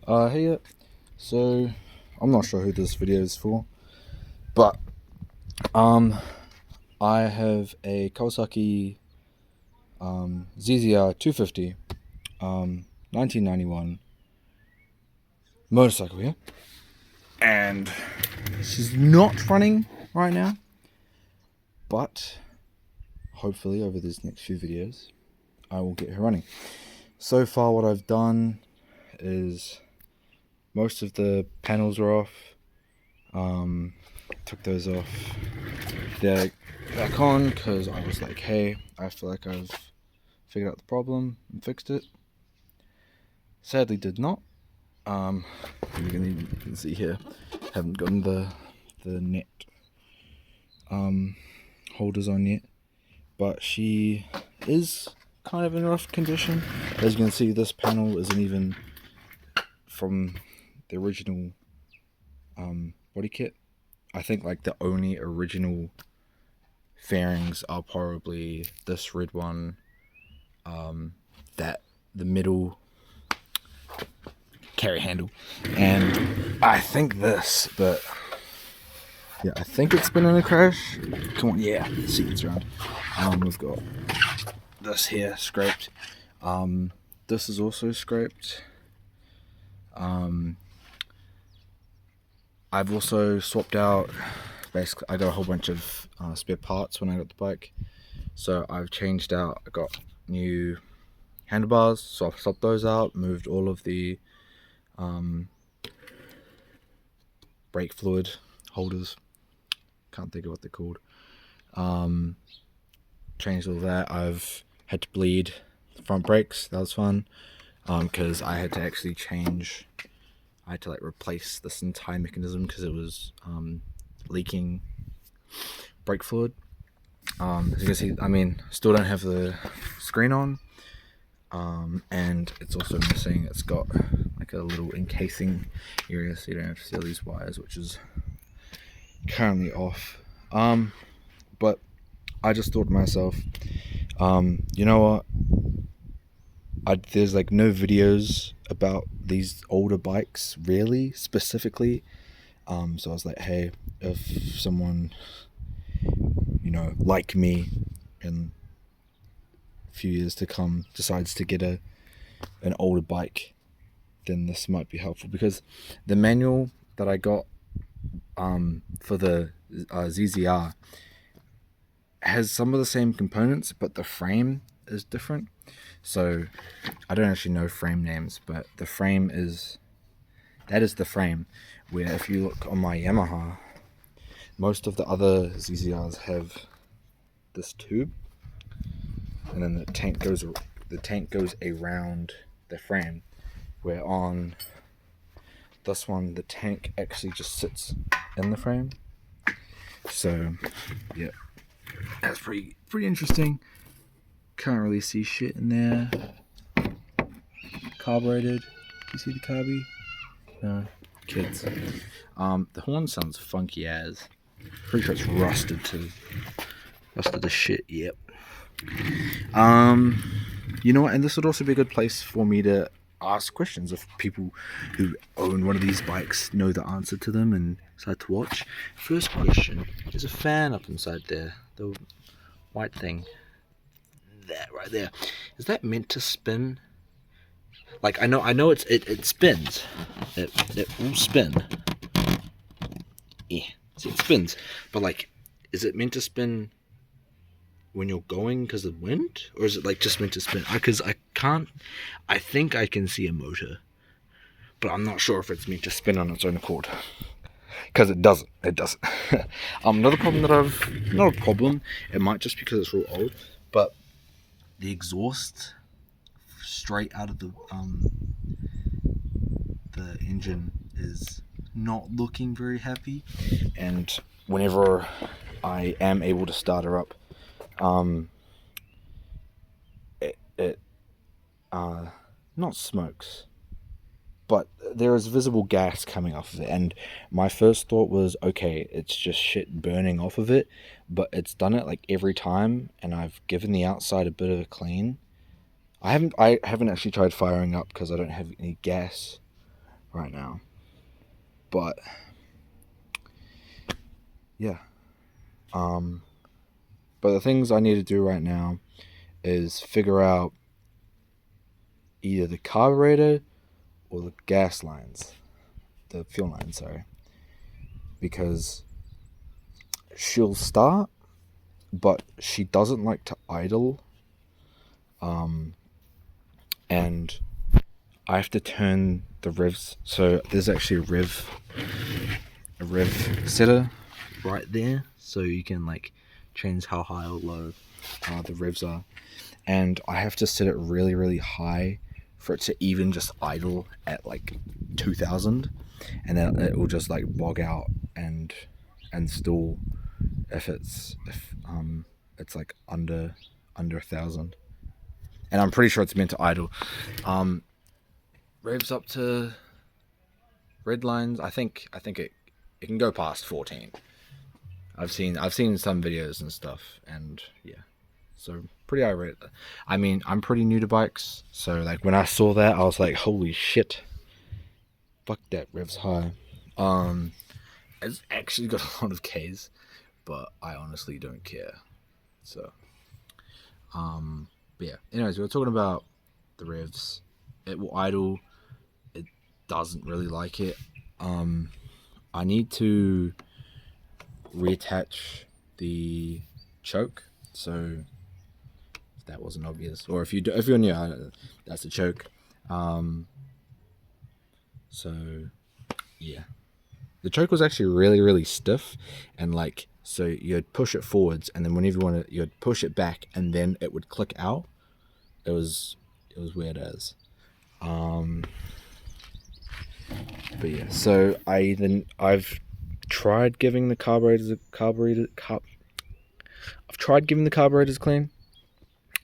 Hey, so I'm not sure who this video is for, but I have a Kawasaki ZZR250 1991 motorcycle here, and she's not running right now, but hopefully over these next few videos I will get her running. So far what I've done is most of the panels are off. Took those off. They're back on because I was like, hey, I feel like I've figured out the problem and fixed it. Sadly did not. You can see here, haven't gotten the net holders on yet, but she is kind of in rough condition. As you can see, this panel isn't even from the original body kit. I think like the only original fairings are probably this red one, that the middle carry handle, and I think this, but yeah, I think it's been in a crash. Come on, yeah, see it's around. We've got this here scraped. This is also scraped. I've also swapped out, basically I got a whole bunch of spare parts when I got the bike, so I've changed out. I got new handlebars, so I've swapped those out, moved all of the brake fluid holders, can't think of what they're called, changed all that. I've had to bleed the front brakes, that was fun, because I had to actually change, I had to like replace this entire mechanism because it was leaking brake fluid. As you can see, I mean, still don't have the screen on, and it's also missing, it's got like a little encasing area so you don't have to see all these wires, which is currently off. But I just thought to myself, you know what, there's like no videos about these older bikes really specifically, so I was like, hey, if someone, you know, like me in a few years to come decides to get an older bike, then this might be helpful, because the manual that I got for the ZZR has some of the same components, but the frame is different. So I don't actually know frame names, but the frame is, that is the frame, where if you look on my Yamaha, most of the other ZZRs have this tube, and then the tank goes around the frame, where on this one the tank actually just sits in the frame. So yeah, that's pretty interesting. Can't really see shit in there. Carbureted. Do you see the carby? No. Kids. The horn sounds funky as. Pretty sure it's rusted too. Rusted as shit, yep. You know what, and this would also be a good place for me to ask questions if people who own one of these bikes know the answer to them and decide to watch. First question, there's a fan up inside there, the white thing. That right there. Is that meant to spin? Like I know it spins. It will spin. Yeah. See, it spins. But like, is it meant to spin when you're going because of wind? Or is it like just meant to spin? Because I think I can see a motor, but I'm not sure if it's meant to spin on its own accord. Because it doesn't. Another problem that not a problem, it might just because it's real old, but the exhaust straight out of the engine is not looking very happy, and whenever I am able to start her up, it not smokes, but there is visible gas coming off of it, and my first thought was, okay, it's just shit burning off of it, but it's done it like every time, and I've given the outside a bit of a clean. I haven't actually tried firing up because I don't have any gas right now. But yeah, but the things I need to do right now is figure out either the carburetor or the gas lines, the fuel lines, sorry, because she'll start, but she doesn't like to idle, and I have to turn the revs. So there's actually a rev setter right there, so you can like change how high or low the revs are, and I have to set it really, really high for it to even just idle at like 2000, and then it will just like bog out and stall if it's like under 1000, and I'm pretty sure it's meant to idle. Revs up to red lines. I think it can go past 14. I've seen some videos and stuff, and yeah, so pretty irate. I mean, I'm pretty new to bikes, so like when I saw that, I was like, holy shit, fuck that, revs high. It's actually got a lot of Ks, but I honestly don't care. So but yeah, anyways, we were talking about the revs. It will idle. It doesn't really like it. I need to reattach the choke, so if that wasn't obvious, or if you're new, that's the choke. So yeah, the choke was actually really, really stiff, and like, so you'd push it forwards, and then whenever you want to, you'd push it back, and then it would click out. It was weird as. But yeah, so I've tried giving the carburetors I've tried giving the carburetors clean.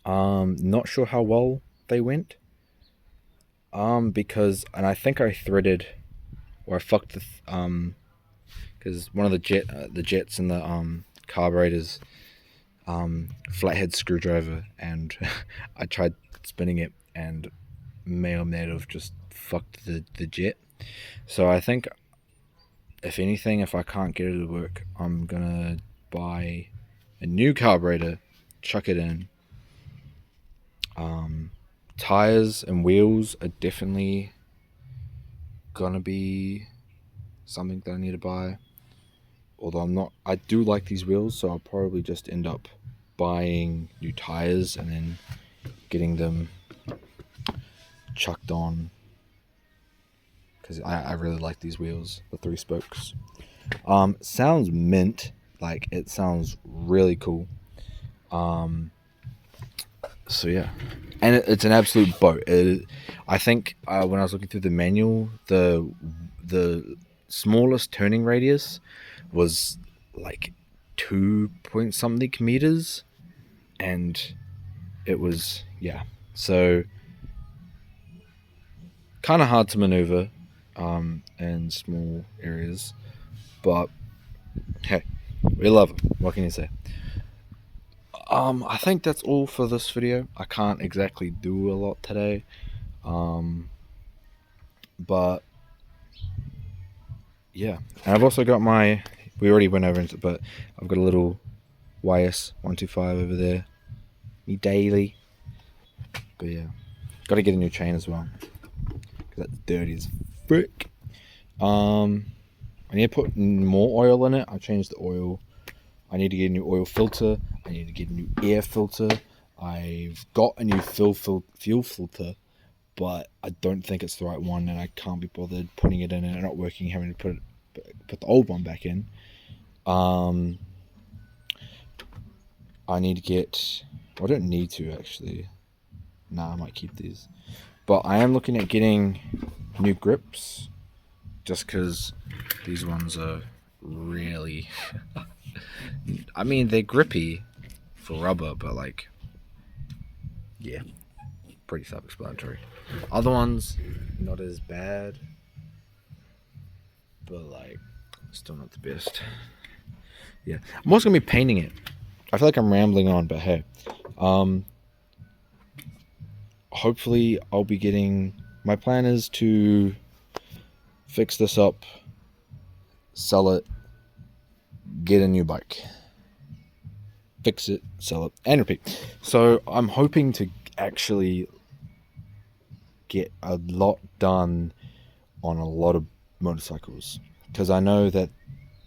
Not sure how well they went. Because, and I think I threaded, or I fucked the because one of the jets in the carburetors flathead screwdriver, and I tried spinning it and may or may have just fucked the jet. So I think, if anything, if I can't get it to work, I'm gonna buy a new carburetor, chuck it in. Tires and wheels are definitely gonna be something that I need to buy. Although I do like these wheels, so I'll probably just end up buying new tires and then getting them chucked on, because I really like these wheels, the 3 spokes. Sounds mint, like it sounds really cool. So yeah, and it's an absolute boat. I think when I was looking through the manual, the smallest turning radius was like 2 point something meters, and it was, yeah, so kind of hard to maneuver in small areas, but hey, we love them. What can you say? I think that's all for this video. I can't exactly do a lot today, but yeah, and I've also got we already went over it, but I've got a little YS125 over there, me daily. But yeah, got to get a new chain as well, because that's dirty as frick. I need to put more oil in it. I changed the oil. I need to get a new oil filter. I need to get a new air filter. I've got a new fuel filter, but I don't think it's the right one, and I can't be bothered putting it in and not working, having to put the old one back in. I need to get... Well, I don't need to, actually. Nah, I might keep these. But I am looking at getting new grips, just because these ones are really... I mean, they're grippy for rubber, but like, yeah, pretty self-explanatory. Other ones, not as bad, but like, still not the best. Yeah, I'm also gonna be painting it. I feel like I'm rambling on, but hey, hopefully I'll be getting... My plan is to fix this up, sell it, get a new bike. Fix it, sell it, and repeat. So I'm hoping to actually get a lot done on a lot of motorcycles, because I know that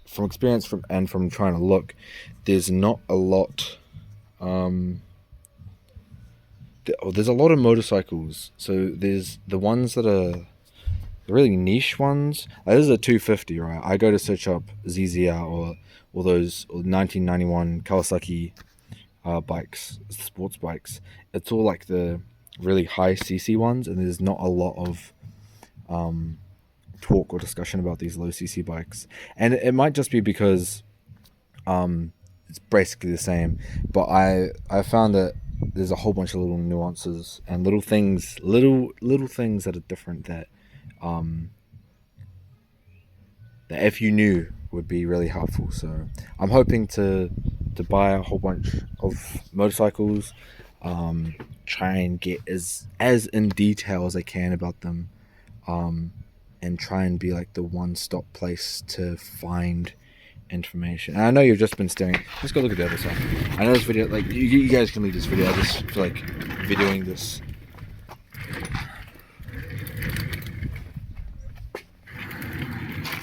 from experience from trying to look, there's not a lot. There's a lot of motorcycles. So there's the ones that are the really niche ones. This is a 250, right? I go to search up ZZR or those 1991 Kawasaki bikes, sports bikes. It's all like the really high CC ones, and there's not a lot of talk or discussion about these low CC bikes. And it might just be because it's basically the same, but I found that there's a whole bunch of little nuances and little things that are different that that if you knew would be really helpful. So I'm hoping to buy a whole bunch of motorcycles, try and get as in detail as I can about them, and try and be like the one-stop place to find information. And I know you've just been staring. Let's go look at the other side. I know this video, like you guys can leave this video. I just feel like videoing this.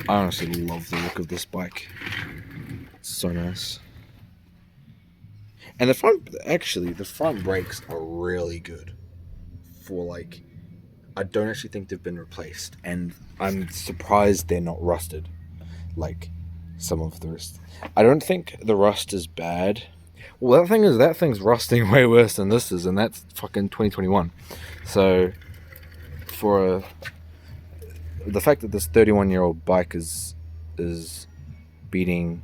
I honestly love the look of this bike. It's so nice. And the front brakes are really good for, like, I don't actually think they've been replaced, and I'm surprised they're not rusted like some of the rest. I don't think the rust is bad. Well, that thing's rusting way worse than this is, and that's fucking 2021. So for the fact that this 31-year-old bike is beating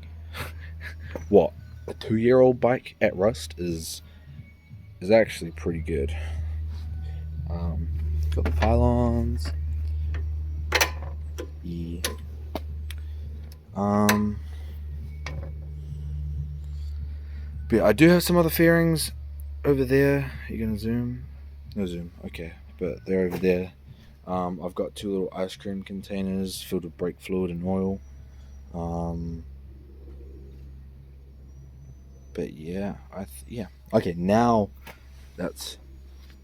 what, a 2-year-old bike at rust is actually pretty good. Got the pylons. Yeah. But I do have some other fairings over there. Are you gonna zoom? No zoom. Okay, but they're over there. I've got 2 little ice cream containers filled with brake fluid and oil. But yeah, okay, now that's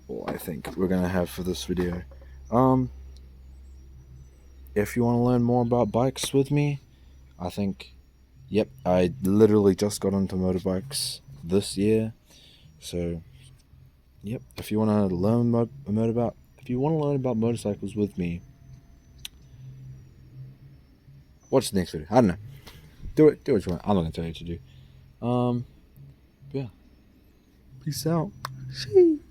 all I think we're gonna have for this video. If you want to learn more about bikes with me, I think, yep, I literally just got into motorbikes this year. So yep, if you want to learn about motorcycles with me, watch the next video. I don't know. Do what you want. I'm not gonna tell you what to do. Yeah. Peace out. Sheesh.